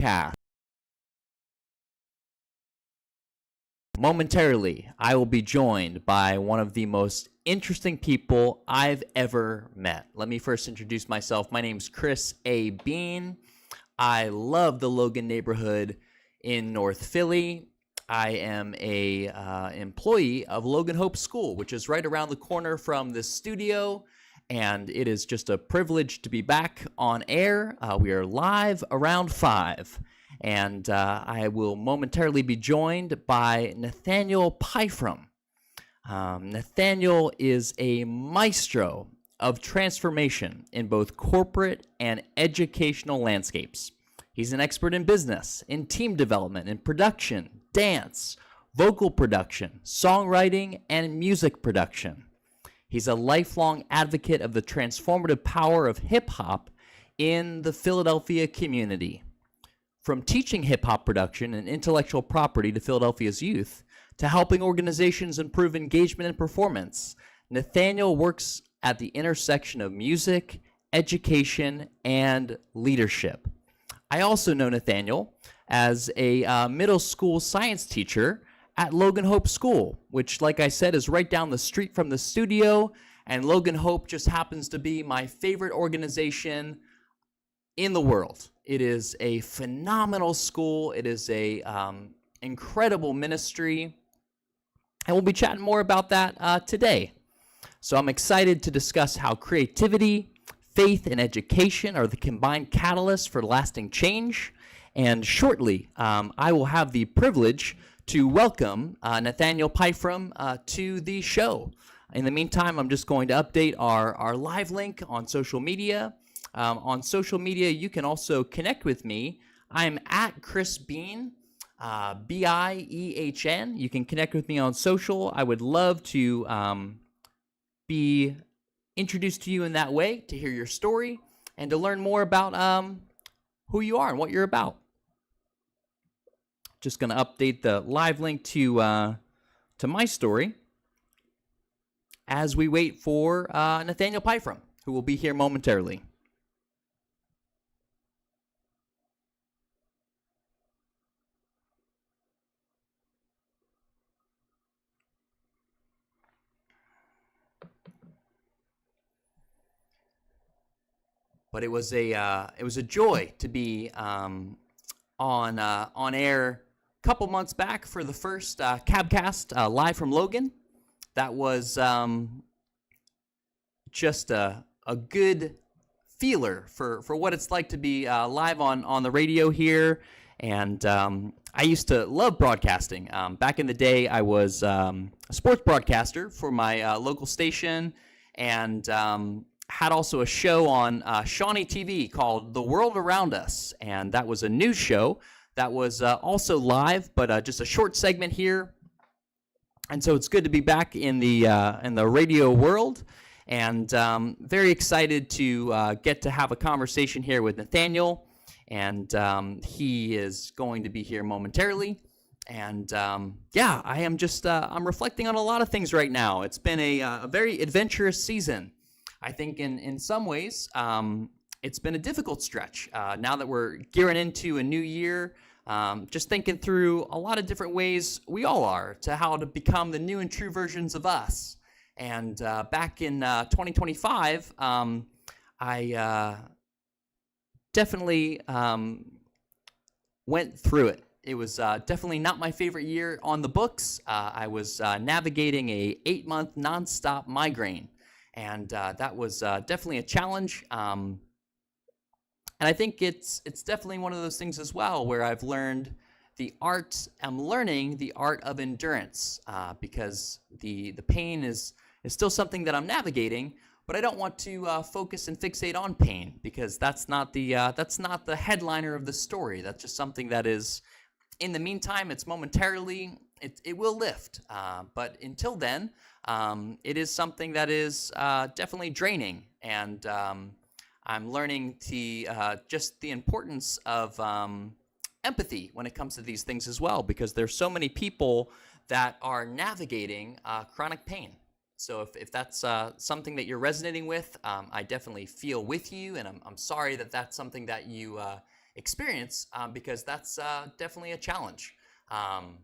Cast. Momentarily, I will be joined by one of the most interesting people I've ever met. Let me first introduce myself. My name's Chris A. Biehn. I love the Logan neighborhood in North Philly. I am a employee of Logan Hope School, which is right around the corner from this studio, and it is just a privilege to be back on air. We are live around 5, and I will momentarily be joined by Nathaniel Biehn. Nathaniel is a maestro of transformation in both corporate and educational landscapes. He's an expert in business, in team development, in production, dance, vocal production, songwriting, and music production. He's a lifelong advocate of the transformative power of hip-hop in the Philadelphia community. From teaching hip-hop production and intellectual property to Philadelphia's youth, to helping organizations improve engagement and performance, Nathaniel works at the intersection of music, education, and leadership. I also know Nathaniel as a middle school science teacher at Logan Hope School, which, like I said, is right down the street from the studio. And Logan Hope just happens to be my favorite organization in the world. It is a phenomenal school. It is a incredible ministry. And we'll be chatting more about that today. So I'm excited to discuss how creativity, faith, and education are the combined catalysts for lasting change. And shortly, I will have the privilege to welcome Nathaniel Biehn to the show. In the meantime, I'm just going to update our live link on social media. On social media, you can also connect with me. I'm at Chris Biehn, Biehn. You can connect with me on social. I would love to be introduced to you in that way, to hear your story, and to learn more about who you are and what you're about. Just going to update the live link to my story as we wait for Nathaniel Biehn, who will be here momentarily. But it was a joy to be on air a couple months back for the first Cabcast live from Logan. That was just a good feeler for what it's like to be live on the radio here. And I used to love broadcasting. Back in the day, I was a sports broadcaster for my local station, and had also a show on Shawnee TV called The World Around Us, and that was a news show that was also live, but just a short segment here. And so it's good to be back in the radio world, and very excited to get to have a conversation here with Nathaniel, and he is going to be here momentarily. And yeah, I am just I'm reflecting on a lot of things right now. It's been a very adventurous season. I think in some ways, it's been a difficult stretch. Now that we're gearing into a new year, just thinking through a lot of different ways we all are to how to become the new and true versions of us. And back in 2025, I definitely went through it. It was definitely not my favorite year on the books. I was navigating a 8-month nonstop migraine. And that was definitely a challenge. And I think it's definitely one of those things as well where I'm learning the art of endurance, because the pain is still something that I'm navigating, but I don't want to focus and fixate on pain, because that's not the headliner of the story. That's just something that is, in the meantime, it's momentarily, it will lift. But until then, it is something that is definitely draining, and I'm learning just the importance of empathy when it comes to these things as well, because there's so many people that are navigating chronic pain. So if that's something that you're resonating with, I definitely feel with you, and I'm sorry that that's something that you experience, because that's definitely a challenge. Um,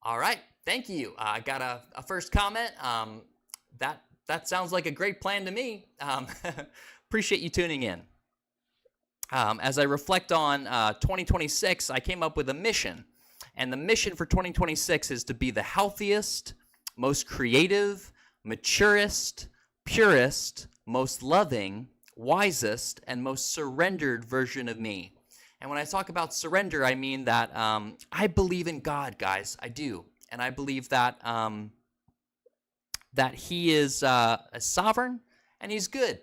all right, thank you. I got a first comment. That sounds like a great plan to me. Appreciate you tuning in. As I reflect on 2026, I came up with a mission. And the mission for 2026 is to be the healthiest, most creative, maturest, purest, most loving, wisest, and most surrendered version of me. And when I talk about surrender, I mean that I believe in God, guys. I do. And I believe that that He is sovereign and He's good.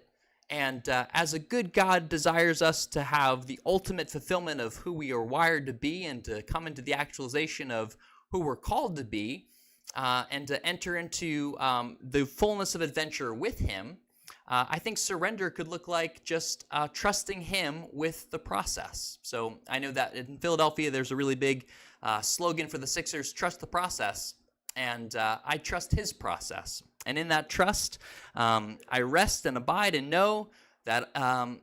And as a good God desires us to have the ultimate fulfillment of who we are wired to be and to come into the actualization of who we're called to be, and to enter into the fullness of adventure with Him, I think surrender could look like just trusting Him with the process. So I know that in Philadelphia there's a really big slogan for the Sixers, trust the process. And I trust His process. And in that trust, I rest and abide and know that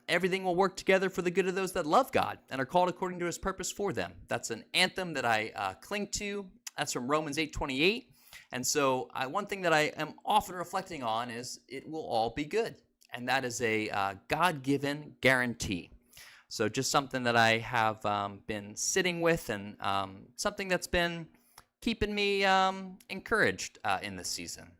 everything will work together for the good of those that love God and are called according to His purpose for them. That's an anthem that I cling to. That's from Romans 8:28. And so one thing that I am often reflecting on is it will all be good. And that is a God-given guarantee. So just something that I have been sitting with, and something that's been keeping me encouraged in this season.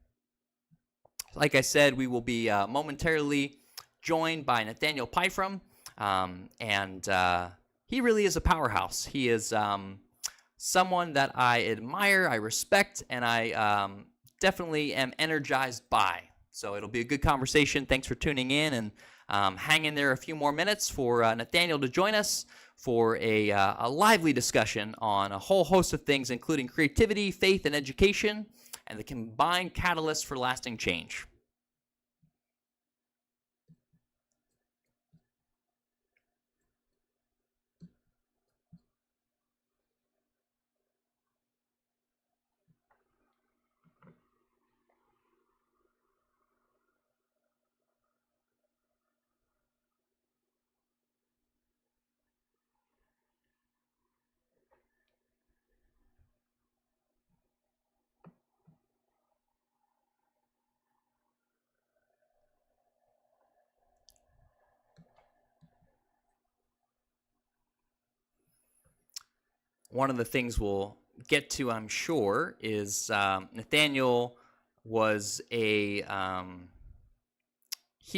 Like I said, we will be momentarily joined by Nathaniel Pyfrom, and he really is a powerhouse. He is someone that I admire, I respect, and I definitely am energized by. So it'll be a good conversation. Thanks for tuning in, and hang in there a few more minutes for Nathaniel to join us for a lively discussion on a whole host of things, including creativity, faith, and education, and the combined catalyst for lasting change. One of the things we'll get to, I'm sure, is Nathaniel was he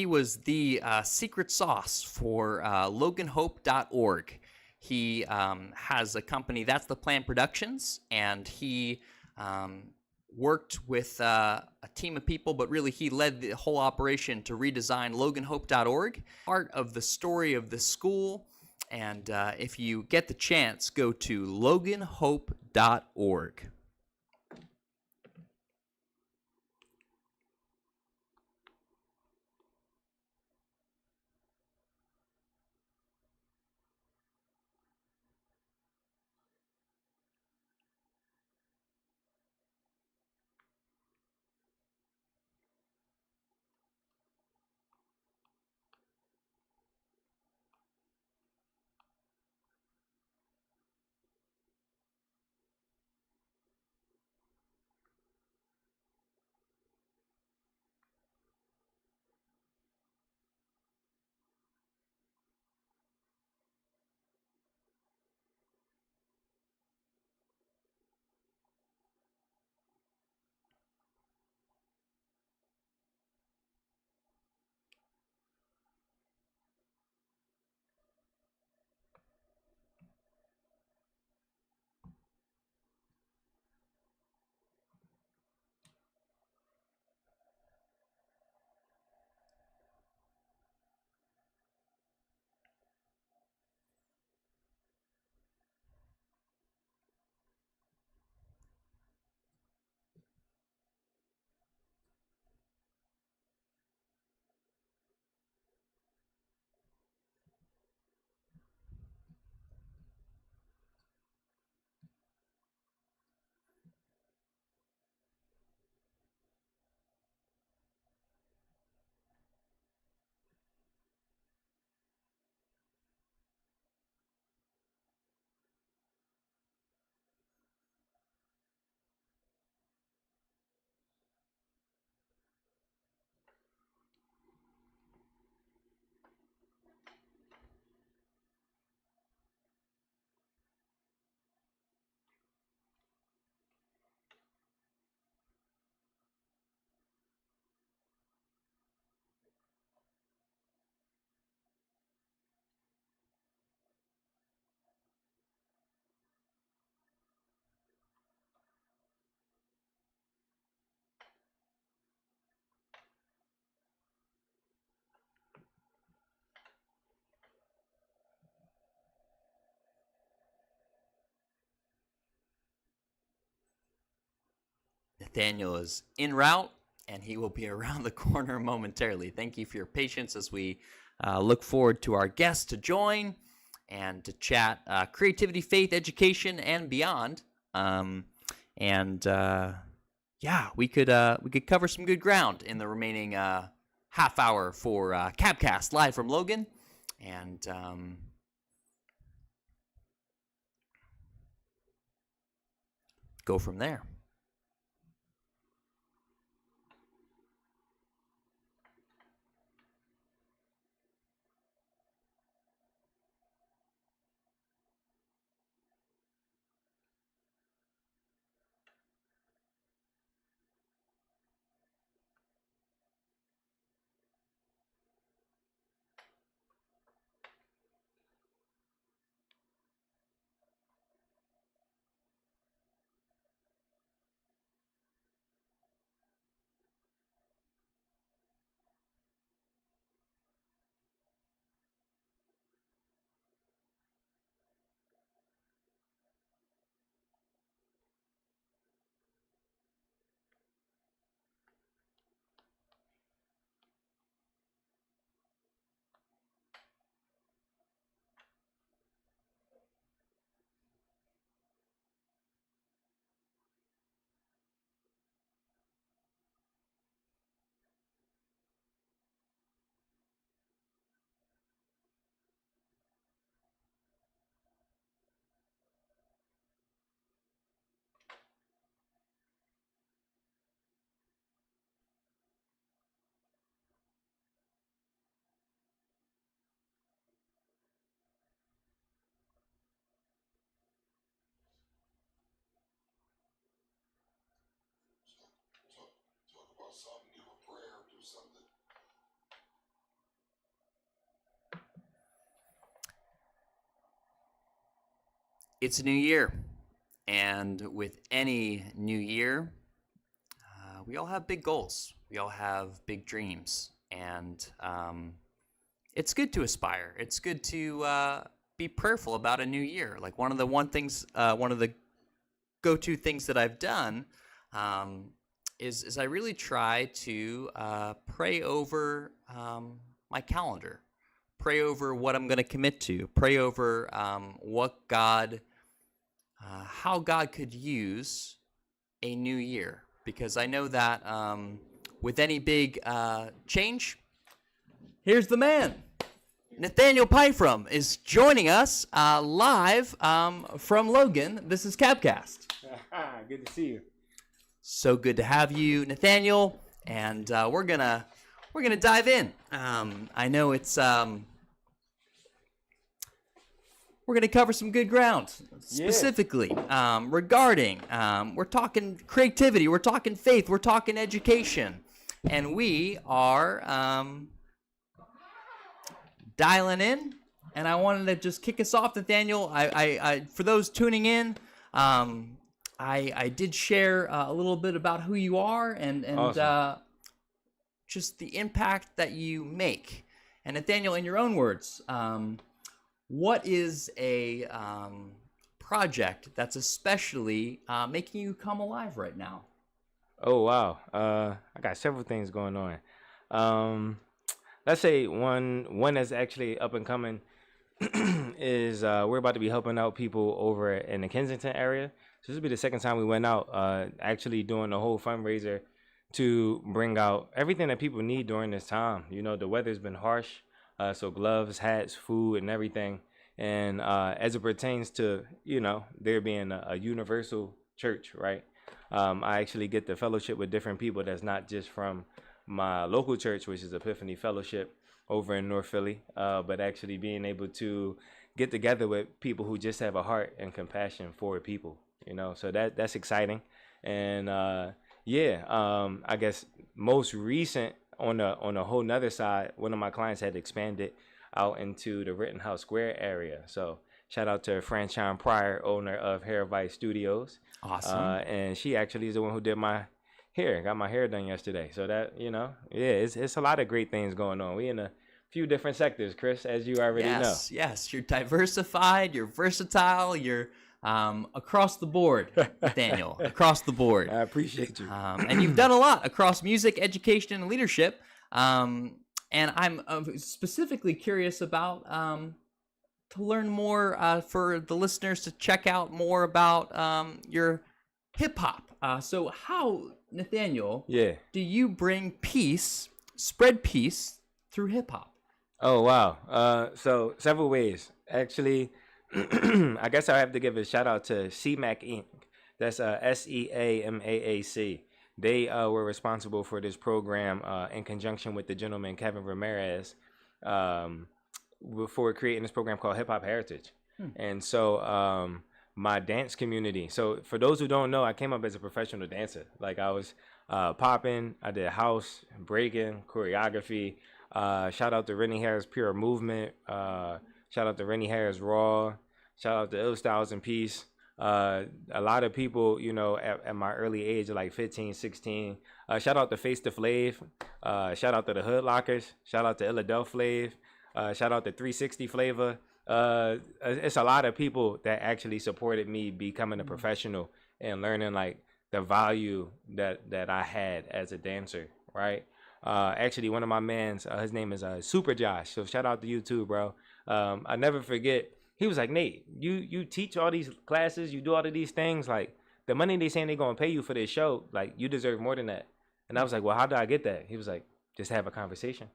was the secret sauce for LoganHope.org. He has a company, That's the Plan Productions, and he worked with a team of people, but really he led the whole operation to redesign LoganHope.org. Part of the story of the school. And if you get the chance, go to LoganHope.org. Nathaniel is en route, and he will be around the corner momentarily. Thank you for your patience as we look forward to our guests to join and to chat creativity, faith, education, and beyond. Yeah, we could cover some good ground in the remaining half hour for Capcast live from Logan, and go from there. It's a new year, and with any new year, we all have big goals. We all have big dreams, and it's good to aspire. It's good to be prayerful about a new year. Like one of the go-to things that I've done is I really try to pray over my calendar, pray over what I'm going to commit to, pray over how God could use a new year. Because I know that with any big change, here's the man. Nathaniel Pyfrom is joining us live from Logan. This is Capcast. Good to see you. So good to have you, Nathaniel. And we're gonna dive in. I know it's we're going to cover some good ground, specifically regarding, we're talking creativity, we're talking faith, we're talking education, and we are dialing in, and I wanted to just kick us off, Nathaniel. I for those tuning in, I did share a little bit about who you are and awesome. Just the impact that you make. And Nathaniel, in your own words, what is a project that's especially making you come alive right now? Oh, wow. I got several things going on. Let's say one that's actually up and coming is we're about to be helping out people over in the Kensington area. So this will be the second time we went out, actually doing a whole fundraiser to bring out everything that people need during this time. You know, the weather's been harsh. So gloves, hats, food, and everything. And as it pertains to, you know, there being a universal church, right? I actually get the fellowship with different people that's not just from my local church, which is Epiphany Fellowship over in North Philly, but actually being able to get together with people who just have a heart and compassion for people, you know, so that's exciting. And I guess most recent on a whole nother side, one of my clients had expanded out into the Rittenhouse Square area. So shout out to Franchon Pryor, owner of Hair Vice Studios. Awesome. And she actually is the one who did my hair, got my hair done yesterday. So that, you know, it's a lot of great things going on. We in a few different sectors, Chris, as you already know. Yes, you're diversified, you're versatile, you're across the board, Nathaniel, across the board. I appreciate you. And you've done a lot across music, education, and leadership. And I'm specifically curious about to learn more for the listeners to check out more about your hip hop. So how, Nathaniel, do you bring peace, spread peace through hip hop? Oh, wow. So several ways. Actually, I guess I have to give a shout out to CMAC Inc. That's SEAMAAC. They were responsible for this program in conjunction with the gentleman Kevin Ramirez for creating this program called Hip Hop Heritage. And so my dance community. So for those who don't know, I came up as a professional dancer. Like I was popping, I did house, breaking, choreography. Shout out to Rennie Harris Pure Movement. Shout out to Rennie Harris Raw. Shout out to Ill Styles and Peace. A lot of people, you know, at my early age, like 15, 16. Shout out to Face the Flav. Shout out to the Hood Lockers. Shout out to Illadelph Flav. Shout out to 360 Flavor. It's a lot of people that actually supported me becoming a professional and learning like the value that I had as a dancer, right? Actually, one of my mans, his name is Super Josh. So shout out to you too, bro. I never forget. He was like, Nate, you teach all these classes, you do all of these things. Like the money they saying they're gonna pay you for this show, like you deserve more than that. And I was like, well, how do I get that? He was like, just have a conversation.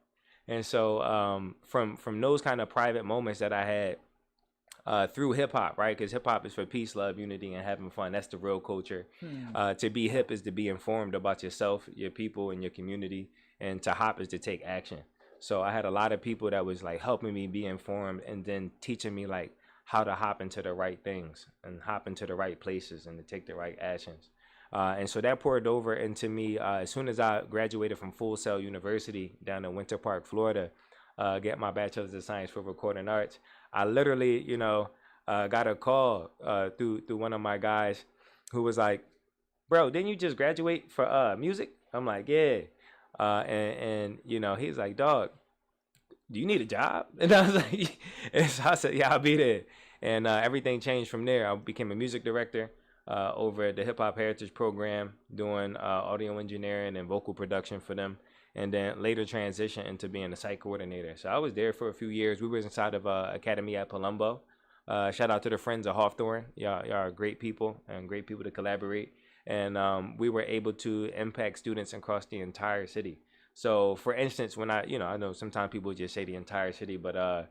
And so from those kind of private moments that I had through hip hop, right? Because hip hop is for peace, love, unity, and having fun. That's the real culture. To be hip is to be informed about yourself, your people, and your community. And to hop is to take action. So I had a lot of people that was like helping me be informed and then teaching me like how to hop into the right things and hop into the right places and to take the right actions. And so that poured over into me as soon as I graduated from Full Sail University down in Winter Park, Florida, get my bachelor's of science for recording arts. I literally, you know, got a call through one of my guys who was like, bro, didn't you just graduate for music? I'm like, yeah. And you know, he's like, dog, do you need a job? And I was like, and so I said, yeah, I'll be there. And everything changed from there. I became a music director over at the Hip Hop Heritage Program, doing audio engineering and vocal production for them. And then later transitioned into being a site coordinator. So I was there for a few years. We were inside of Academy at Palumbo. Shout out to the friends of Hawthorne. Y'all are great people and great people to collaborate. And we were able to impact students across the entire city. So, for instance, when I know sometimes people just say the entire city, but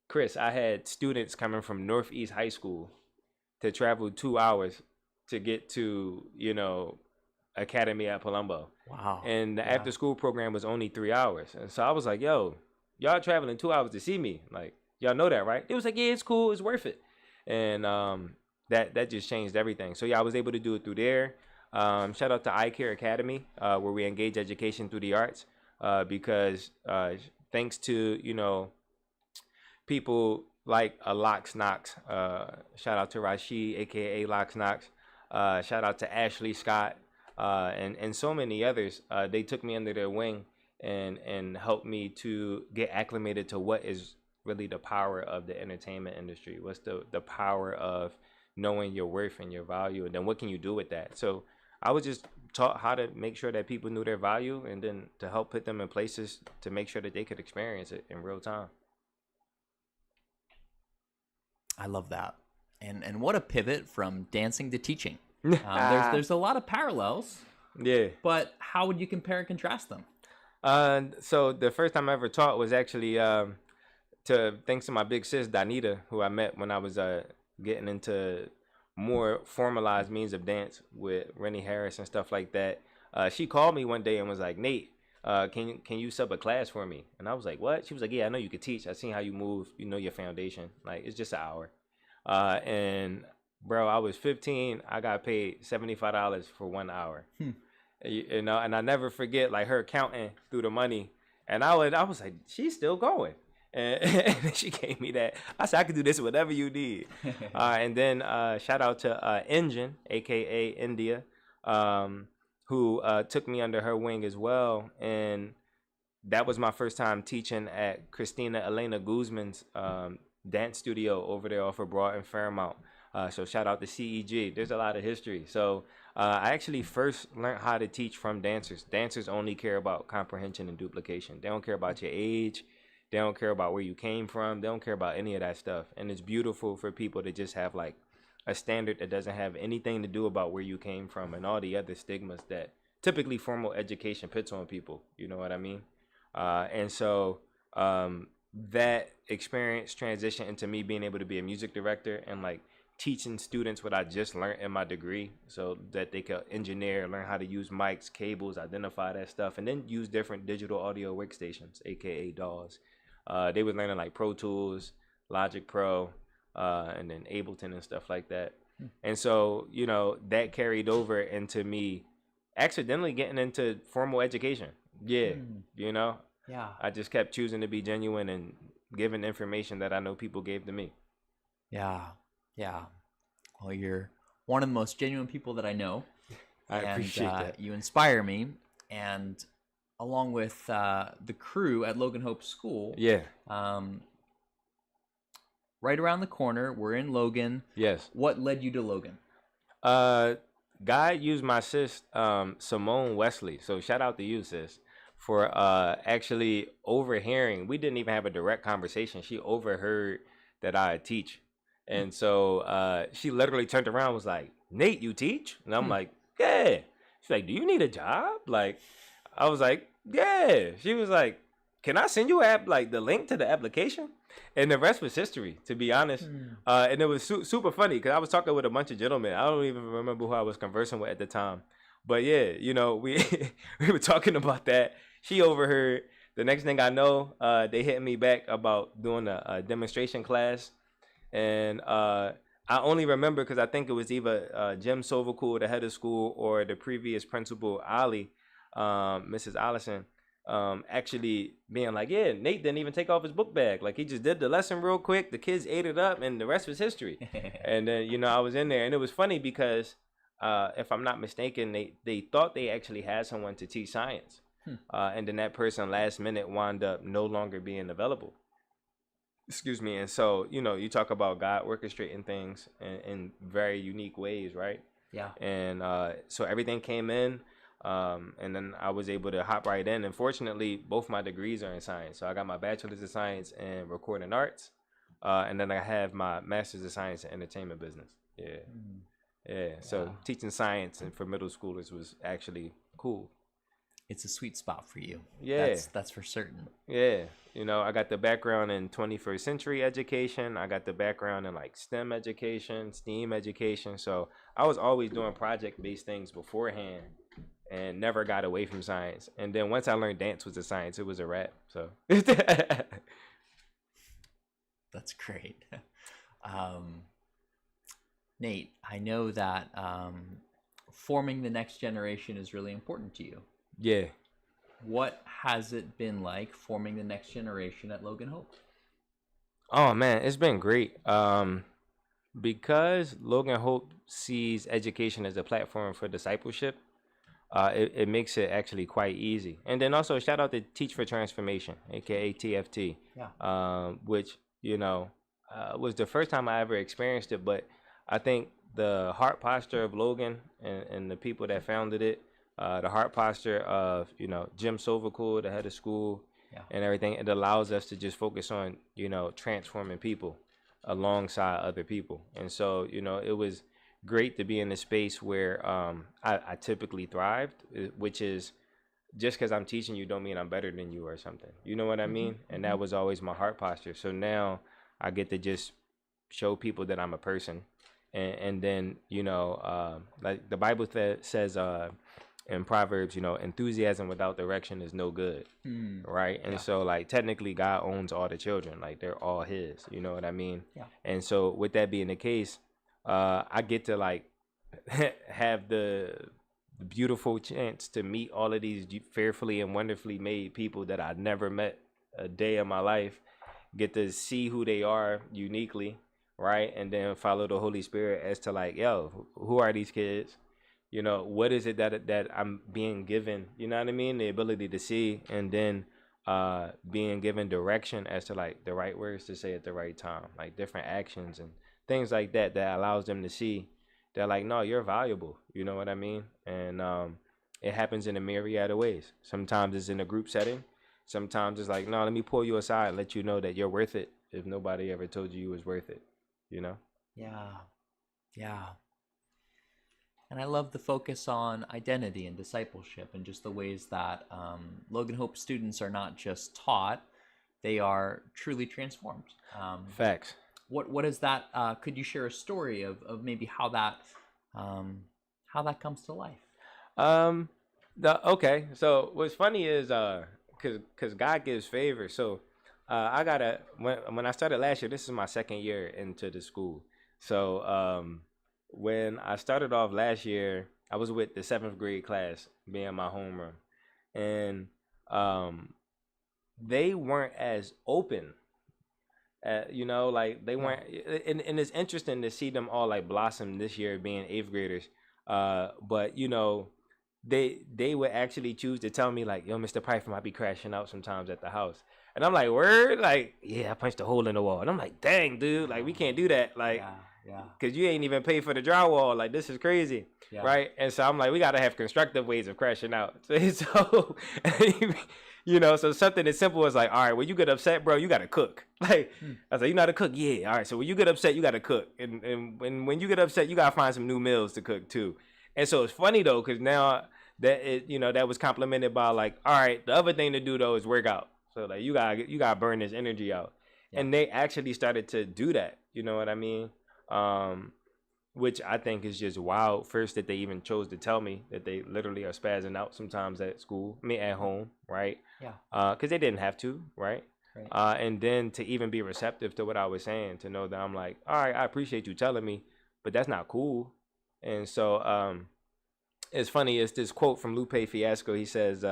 Chris, I had students coming from Northeast High School to travel 2 hours to get to, you know, Academy at Palumbo. Wow. And the after school program was only 3 hours. And so I was like, yo, y'all traveling 2 hours to see me. Like, y'all know that, right? It was like, yeah, it's cool. It's worth it. And that just changed everything. So, yeah, I was able to do it through there. Shout out to Eye Care Academy, where we engage education through the arts, because thanks to, you know, people like Lox Knox, shout out to Rashid, a.k.a. Lox Knox, shout out to Ashley Scott, and so many others. They took me under their wing and helped me to get acclimated to what is really the power of the entertainment industry. What's the power of knowing your worth and your value, and then what can you do with that? So I was just taught how to make sure that people knew their value and then to help put them in places to make sure that they could experience it in real time. I love that. And what a pivot from dancing to teaching. There's a lot of parallels. Yeah. But how would you compare and contrast them? So the first time I ever taught was actually thanks to my big sis, Danita, who I met when I was getting into more formalized means of dance with Rennie Harris and stuff like that. She called me one day and was like, Nate, can you sub a class for me? And I was like, what? She was like, yeah, I know you could teach. I seen how you move. You know your foundation. Like, it's just an hour. And bro, I was 15. I got paid $75 for 1 hour. You know, and I never forget like her counting through the money. And I was like, she's still going. And she gave me that. I said, I could do this whatever you need. And then shout out to Engine, a.k.a. India, who took me under her wing as well. And that was my first time teaching at Christina Elena Guzman's dance studio over there off of Broad and Fairmount. So shout out to CEG. There's a lot of history. So I actually first learned how to teach from dancers. Dancers only care about comprehension and duplication. They don't care about your age. They don't care about where you came from. They don't care about any of that stuff. And it's beautiful for people to just have like a standard that doesn't have anything to do about where you came from and all the other stigmas that typically formal education puts on people. You know what I mean? And so that experience transitioned into me being able to be a music director and like teaching students what I just learned in my degree so that they could engineer, learn how to use mics, cables, identify that stuff, and then use different digital audio workstations, aka DAWs. They were learning like Pro Tools, Logic Pro, and then Ableton and stuff like that. And so, you know, that carried over into me accidentally getting into formal education. Yeah, you know, Yeah. I just kept choosing to be genuine and giving information that I know people gave to me. Yeah. Yeah. Well, you're one of the most genuine people that I know. I appreciate that. You inspire me. And along with the crew at Logan Hope School, Yeah. Right around the corner, we're in Logan. Yes. What led you to Logan? God used my sis, Simone Wesley. So shout out to you, sis, for actually overhearing. We didn't even have a direct conversation. She overheard that I teach. And so she literally turned around and was like, Nate, you teach? And I'm like, yeah. She's like, do you need a job? Like, I was like, yeah. She was like, can I send you like the link to the application? And the rest was history, to be honest. And it was super funny because I was talking with a bunch of gentlemen. I don't even remember who I was conversing with at the time. But yeah, you know, we we were talking about that. She overheard. The next thing I know, they hit me back about doing a demonstration class. And I only remember because I think it was either Jim Sovacool, the head of school, or the previous principal, Ali, Mrs. Allison, actually being like, yeah, Nate didn't even take off his book bag. Like, he just did the lesson real quick. The kids ate it up, and the rest was history. And then, you know, I was in there, and it was funny because if I'm not mistaken, they thought they actually had someone to teach science. And then that person last minute wound up no longer being available. Excuse me. And so, you know, you talk about God orchestrating things in very unique ways, right? Yeah. And so everything came in, and then I was able to hop right in. And fortunately, both my degrees are in science. So I got my bachelor's of science in recording arts, and then I have my master's of science in entertainment business. Yeah. Yeah. So teaching science and for middle schoolers was actually cool. It's a sweet spot for you. Yeah. That's for certain. Yeah. You know, I got the background in 21st century education. I got the background in like STEM education, STEAM education. So I was always doing project-based things beforehand and never got away from science. And then once I learned dance was a science, it was a wrap. So That's great. Nate, I know that forming the next generation is really important to you. yeah. What has it been like forming the next generation at Logan Hope? Oh man, it's been great. Because Logan Hope sees education as a platform for discipleship, it makes it actually quite easy. And then also shout out to Teach for Transformation, aka TFT. Yeah. Which, you know, was the first time I ever experienced it, but I think the heart posture of Logan and the people that founded it, the heart posture of, you know, Jim Sovacool, the head of school, and everything, it allows us to just focus on, you know, transforming people alongside other people. And so, you know, it was great to be in a space where I typically thrived, which is just because I'm teaching you don't mean I'm better than you or something. You know what I mean? And that was always my heart posture. So now I get to just show people that I'm a person. And then, you know, like the Bible says in Proverbs, you know, enthusiasm without direction is no good. Right. And so like technically God owns all the children, like they're all his, you know what I mean? Yeah. And so with that being the case, I get to like have the beautiful chance to meet all of these fearfully and wonderfully made people that I never met a day of my life, get to see who they are uniquely, right? And then follow the Holy Spirit as to like, yo, who are these kids? You know, what is it that I'm being given? You know what I mean? The ability to see, and then being given direction as to like the right words to say at the right time, like different actions and things like that that allows them to see they're like, no, you're valuable. You know what I mean? And it happens in a myriad of ways. Sometimes it's in a group setting. Sometimes it's like, no, let me pull you aside and let you know that you're worth it if nobody ever told you was worth it, you know? Yeah. Yeah. And I love the focus on identity and discipleship and just the ways that Logan Hope students are not just taught, they are truly transformed. Facts. What is that? Could you share a story of maybe how that comes to life? Um, okay. So what's funny is cause God gives favor. So I got when I started last year. This is my second year into the school. So when I started off last year, I was with the 7th grade class, being my homeroom, and they weren't as open. You know, like they weren't, and it's interesting to see them all like blossom this year, being 8th graders. But you know, they would actually choose to tell me like, yo, Mr. Python, I be crashing out sometimes at the house. And I'm like, word? Like, yeah, I punched a hole in the wall. And I'm like, dang, dude, like we can't do that. Like, Yeah. cause you ain't even paid for the drywall. Like, this is crazy. Yeah. Right. And so I'm like, we gotta have constructive ways of crashing out. So you know, so something as simple as like, all right, when you get upset, bro, you gotta cook. Like, I was like, you know how to cook? Yeah. All right. So when you get upset, you gotta cook. And when you get upset, you gotta find some new meals to cook too. And so it's funny though, because now that it, you know, that was complemented by like, all right, the other thing to do though is work out. So like you gotta burn this energy out. Yeah. And they actually started to do that. You know what I mean? Which I think is just wild. First, that they even chose to tell me that they literally are spazzing out sometimes at school, I mean at home, right? Yeah. Because they didn't have to, right? Right. And then to even be receptive to what I was saying, to know that I'm like, all right, I appreciate you telling me, but that's not cool. And so it's funny. It's this quote from Lupe Fiasco. He says,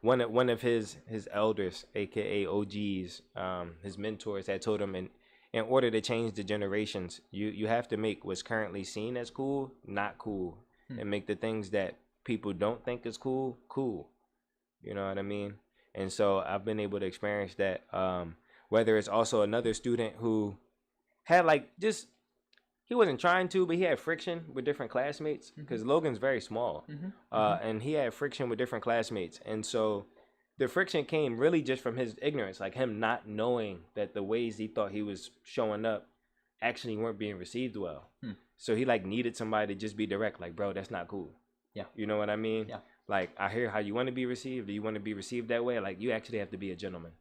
one of his elders, aka OGs, his mentors, had told him, in order to change the generations, you have to make what's currently seen as cool not cool, and make the things that people don't think is cool cool. You know what I mean? And so I've been able to experience that. Whether it's also another student who had like just, he wasn't trying to, but he had friction with different classmates because Logan's very small, and he had friction with different classmates, and so the friction came really just from his ignorance, like him not knowing that the ways he thought he was showing up actually weren't being received well. So he like needed somebody to just be direct, like, bro, that's not cool. Yeah. You know what I mean? Yeah. Like, I hear how you want to be received. Do you want to be received that way? Like, you actually have to be a gentleman.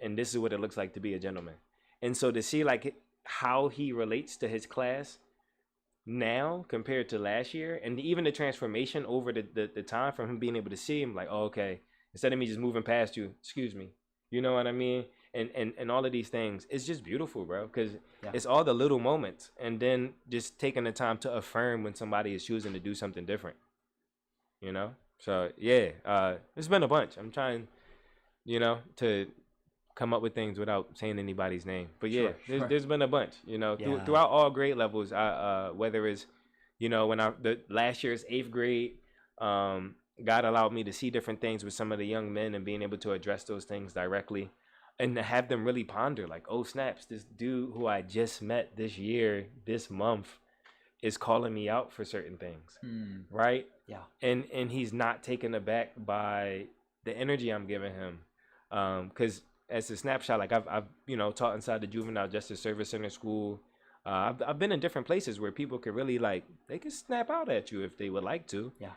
And this is what it looks like to be a gentleman. And so to see like how he relates to his class now compared to last year, and even the transformation over the time from him being able to see him like, oh, okay, instead of me just moving past you, excuse me, you know what I mean? And all of these things, it's just beautiful, bro, because it's all the little moments, and then just taking the time to affirm when somebody is choosing to do something different, you know? So yeah, it's been a bunch. I'm trying, you know, to come up with things without saying anybody's name, but yeah, there's been a bunch, you know, throughout all grade levels. Whether it's, you know, when the last year's 8th grade, God allowed me to see different things with some of the young men and being able to address those things directly, and to have them really ponder like, oh snaps, this dude who I just met this year, this month, is calling me out for certain things, right? Yeah. And he's not taken aback by the energy I'm giving him, because as a snapshot, like I've you know, taught inside the Juvenile Justice Service Center school. I've been in different places where people could really like, they could snap out at you if they would like to. Yeah.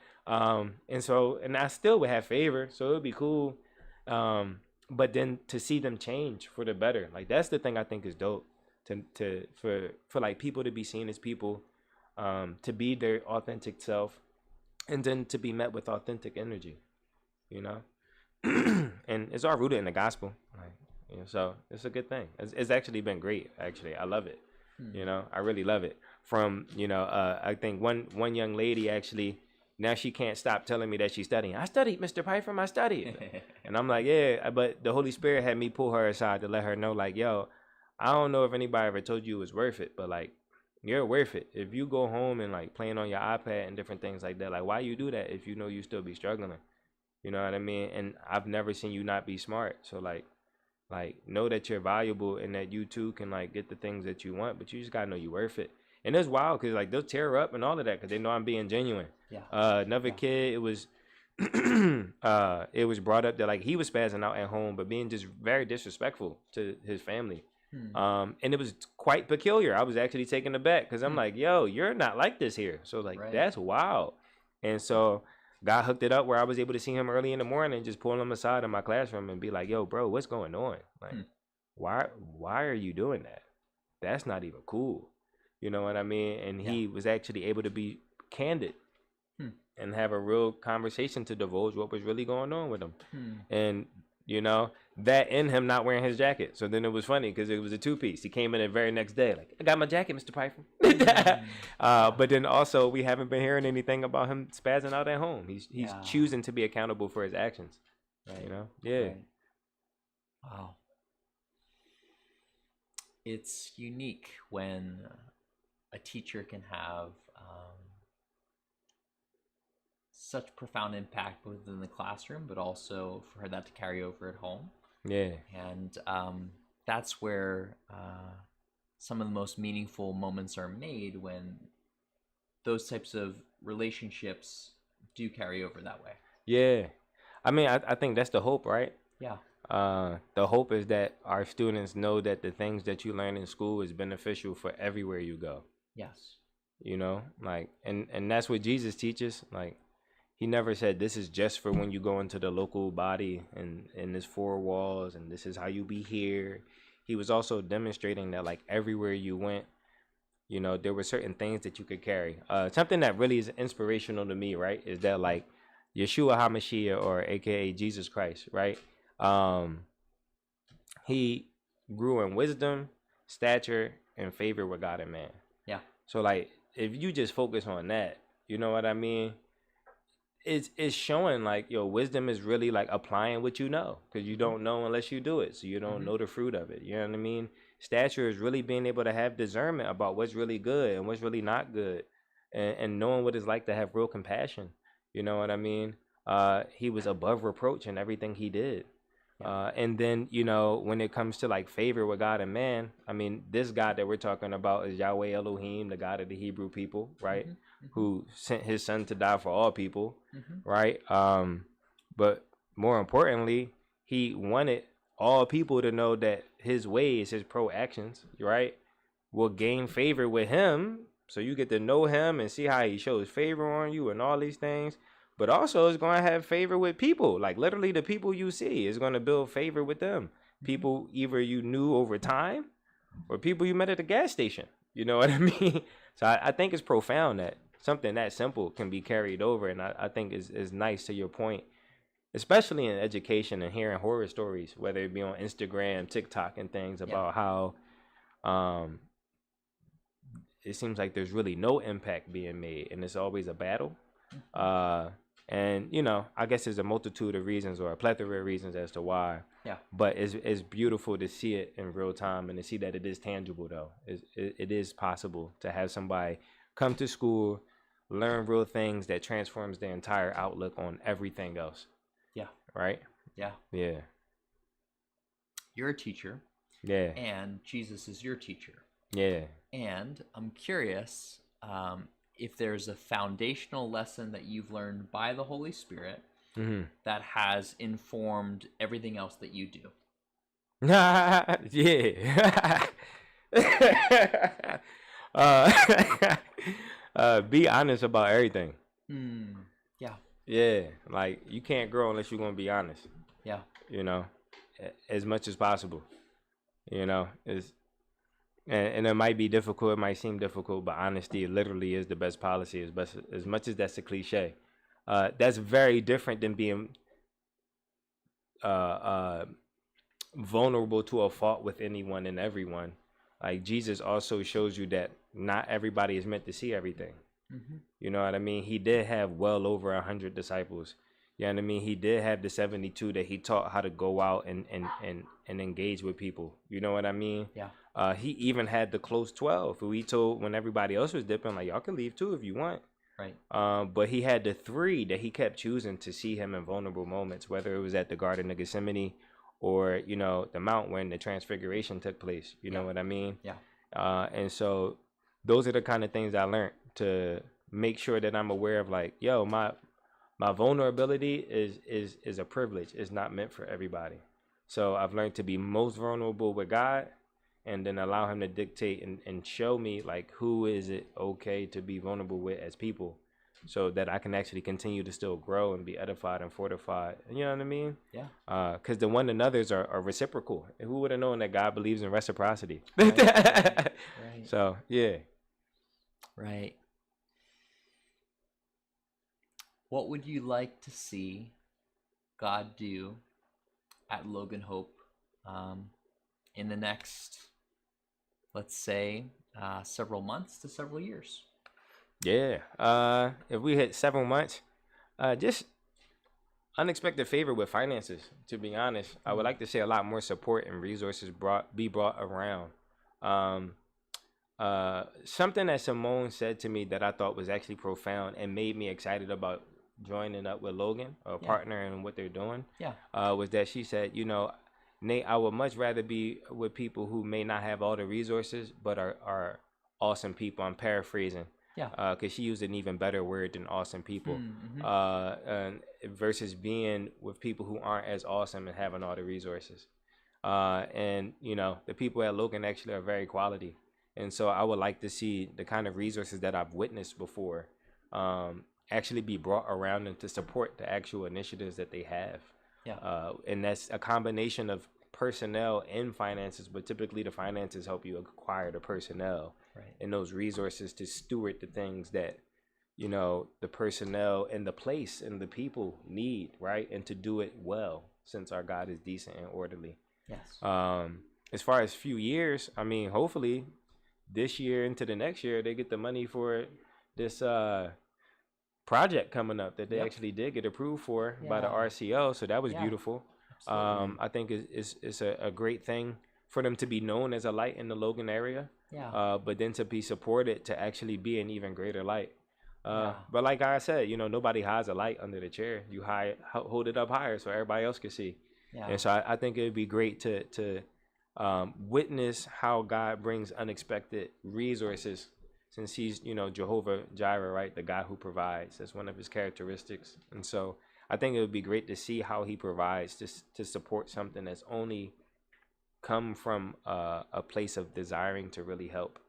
And so, and I still would have favor, so it would be cool. But then to see them change for the better, like that's the thing I think is dope. For like people to be seen as people, to be their authentic self, and then to be met with authentic energy, you know. And it's all rooted in the gospel, like, you know, so it's a good thing. It's actually been great. Actually, I love it. You know, I really love it. From, you know, I think one young lady actually, now she can't stop telling me that she's studying. I studied, Mr. Python, I studied. And I'm like, yeah, but the Holy Spirit had me pull her aside to let her know, like, yo, I don't know if anybody ever told you it was worth it, but like, you're worth it. If you go home and like playing on your iPad and different things like that, like, why you do that if you know you still be struggling? You know what I mean? And I've never seen you not be smart. So like, Like, know that you're valuable and that you too can like get the things that you want, but you just gotta know you're worth it. And it's wild because like they'll tear her up and all of that because they know I'm being genuine. Yeah. Another kid, it was it was brought up that like he was spazzing out at home, but being just very disrespectful to his family. And it was quite peculiar. I was actually taken aback because I'm like, yo, you're not like this here. So like that's wild. And so got hooked it up where I was able to see him early in the morning, just pull him aside in my classroom and be like, yo, bro, what's going on? Like, why are you doing that? That's not even cool. You know what I mean? And he was actually able to be candid and have a real conversation to divulge what was really going on with him. And, you know, that and him not wearing his jacket. So then it was funny because it was a two-piece. He came in the very next day like, I got my jacket, Mr. Python. But then also we haven't been hearing anything about him spazzing out at home. He's choosing to be accountable for his actions. Right. You know? Yeah. Right. Wow. It's unique when a teacher can have such profound impact within the classroom, but also for that to carry over at home. Yeah. And that's where some of the most meaningful moments are made, when those types of relationships do carry over that way. Yeah. I mean, I think that's the hope, right? Yeah. The hope is that our students know that the things that you learn in school is beneficial for everywhere you go. Yes. You know, like, and that's what Jesus teaches. Like, he never said this is just for when you go into the local body and in this four walls and this is how you be here. He was also demonstrating that like everywhere you went, you know, there were certain things that you could carry. Something that really is inspirational to me, right, is that like Yeshua HaMashiach, or aka Jesus Christ, right? He grew in wisdom, stature, and favor with God and man. Yeah. So like if you just focus on that, you know what I mean? It's showing like your wisdom is really like applying what you know, because you don't know unless you do it, so you don't know the fruit of it. You know what I mean? Stature is really being able to have discernment about what's really good and what's really not good, and knowing what it's like to have real compassion. You know what I mean? He was above reproach in everything he did. And then, you know, when it comes to like favor with God and man, I mean, this God that we're talking about is Yahweh Elohim, the God of the Hebrew people, right? Who sent his son to die for all people, right? But more importantly, he wanted all people to know that his ways, his pro actions, right, will gain favor with him. So you get to know him and see how he shows favor on you and all these things. But also it's going to have favor with people. Like literally the people you see is going to build favor with them. People either you knew over time or people you met at the gas station. You know what I mean? So I think it's profound that something that simple can be carried over. And I think is nice, to your point, especially in education and hearing horror stories, whether it be on Instagram, TikTok, and things about how it seems like there's really no impact being made and it's always a battle. And, you know, I guess there's a multitude of reasons or a plethora of reasons as to why. Yeah. But it's beautiful to see it in real time and to see that it is tangible, though. It is possible to have somebody come to school, learn real things that transforms their entire outlook on everything else. Yeah. Right? Yeah. Yeah. You're a teacher. Yeah. And Jesus is your teacher. Yeah. And I'm curious, if there's a foundational lesson that you've learned by the Holy Spirit that has informed everything else that you do. Yeah. Be honest about everything. Yeah. Yeah. Like, you can't grow unless you're going to be honest. Yeah. You know, as much as possible. You know, and it might be difficult, it might seem difficult, but honesty literally is the best policy, as much as that's a cliche. That's very different than being vulnerable to a fault with anyone and everyone. Like, Jesus also shows you that not everybody is meant to see everything. You know what I mean? He did have well over 100 disciples. You know what I mean? He did have the 72 that he taught how to go out and engage with people. You know what I mean? Yeah. He even had the close 12 who he told when everybody else was dipping, like, y'all can leave too if you want. Right. But he had the 3 that he kept choosing to see him in vulnerable moments, whether it was at the Garden of Gethsemane or the mount when the transfiguration took place. You know what I mean? Yeah. And so those are the kind of things I learned to make sure that I'm aware of, like, yo, my vulnerability is a privilege. It's not meant for everybody. So I've learned to be most vulnerable with God, and then allow him to dictate and show me, like, who is it okay to be vulnerable with as people, so that I can actually continue to still grow and be edified and fortified. You know what I mean? Yeah. Because the one another's are reciprocal. Who would have known that God believes in reciprocity? Right. So, yeah. Right. What would you like to see God do at Logan Hope in the next, let's say, several months to several years? Yeah. If we hit 7 months, just unexpected favor with finances. To be honest, I would like to see a lot more support and resources brought around. Um, Something that Simone said to me that I thought was actually profound and made me excited about joining up with Logan, or partnering in what they're doing. Was that she said, Nate, I would much rather be with people who may not have all the resources, but are awesome people. I'm paraphrasing. Because she used an even better word than awesome people. Versus being with people who aren't as awesome and having all the resources. And the people at Logan actually are very quality. And so I would like to see the kind of resources that I've witnessed before actually be brought around them to support the actual initiatives that they have. And that's a combination of personnel and finances, but typically the finances help you acquire the personnel and those resources to steward the things that the personnel and the place and the people need, right? And to do it well, since our God is decent and orderly. As far as few years, I mean, hopefully this year into the next year they get the money for this project coming up that they actually did get approved for by the RCO. So that was beautiful. I think it's a great thing for them to be known as a light in the Logan area. But then to be supported to actually be an even greater light. But like I said, nobody hides a light under the chair. You hold it up higher so everybody else can see. And so I think it would be great to witness how God brings unexpected resources, since he's, Jehovah Jireh, right? The God who provides. That's one of his characteristics. And so I think it would be great to see how he provides to support something that's only come from a place of desiring to really help.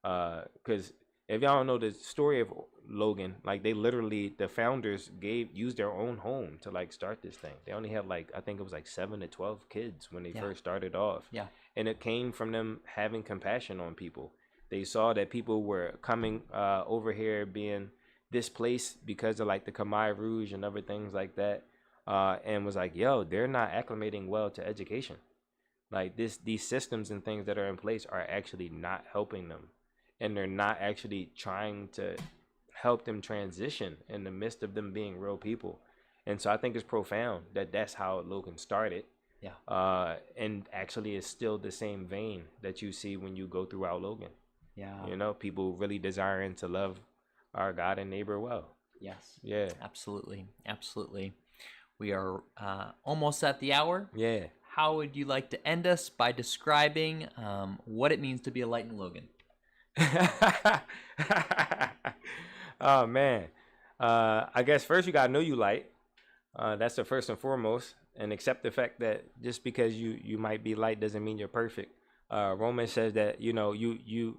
Because if y'all don't know the story of Logan, like, they literally, the founders used their own home to, like, start this thing. They only had, like, I think it was like 7 to 12 kids when they first started off. And it came from them having compassion on people. They saw that people were coming over here being displaced because of, like, the Khmer Rouge and other things like that, and was like, yo, they're not acclimating well to education. Like, these systems and things that are in place are actually not helping them, and they're not actually trying to help them transition in the midst of them being real people. And so I think it's profound that that's how Logan started. And actually it's still the same vein that you see when you go throughout Logan. People really desiring to love our God and neighbor well. Absolutely. We are almost at the hour. How would you like to end us by describing what it means to be a light in Logan? Oh man, I guess first you gotta know you light. That's the first and foremost, and accept the fact that just because you might be light doesn't mean you're perfect. Romans says that you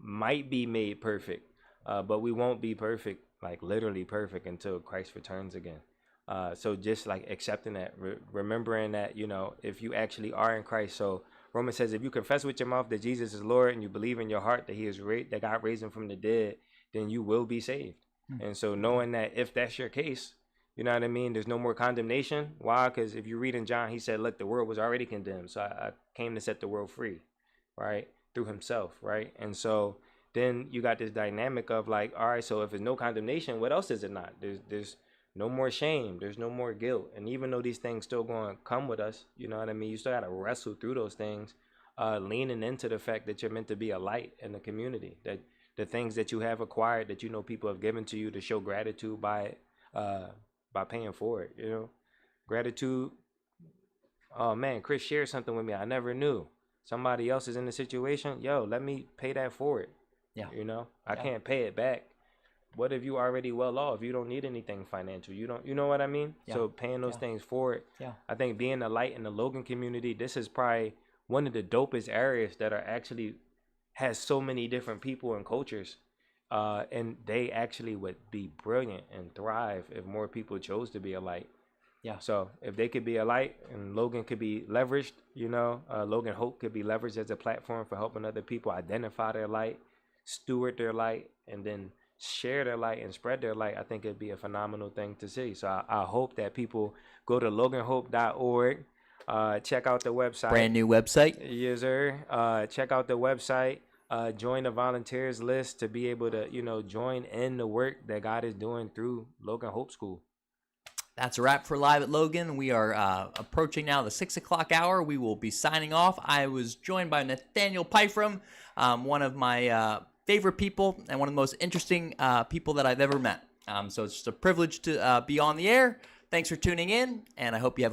might be made perfect, but we won't be perfect, like literally perfect, until Christ returns again. So just like accepting that, remembering that if you actually are in Christ. So Romans says, if you confess with your mouth that Jesus is Lord and you believe in your heart that he is that God raised him from the dead, then you will be saved. And so knowing that if that's your case, you know what I mean, there's no more condemnation. Why? Because if you read in John, he said, look, the world was already condemned. So I came to set the world free, right? Through himself, right? And so then you got this dynamic of like, all right, so if there's no condemnation, what else is it not? There's no more shame. There's no more guilt. And even though these things still going to come with us, you know what I mean? You still got to wrestle through those things, leaning into the fact that you're meant to be a light in the community, that the things that you have acquired, that people have given to you, to show gratitude by paying for it. Gratitude oh man, Chris shared something with me I never knew. Somebody else is in the situation. Yo, let me pay that forward. Yeah. You know, I Yeah. can't pay it back. What if you already well off? You don't need anything financial. You know what I mean? Yeah. So paying those Yeah. things forward. Yeah. I think being a light in the Logan community, this is probably one of the dopest areas that are actually has so many different people and cultures. And they actually would be brilliant and thrive if more people chose to be a light. Yeah. So if they could be a light and Logan could be leveraged, Logan Hope could be leveraged as a platform for helping other people identify their light, steward their light, and then share their light and spread their light, I think it'd be a phenomenal thing to see. So I hope that people go to loganhope.org, check out the website. Brand new website. Yes, sir. Check out the website. Join the volunteers list to be able to, join in the work that God is doing through Logan Hope School. That's a wrap for Live at Logan. We are approaching now the 6 o'clock hour. We will be signing off. I was joined by Nathaniel Pyfram, one of my favorite people and one of the most interesting people that I've ever met. So it's just a privilege to be on the air. Thanks for tuning in, and I hope you have a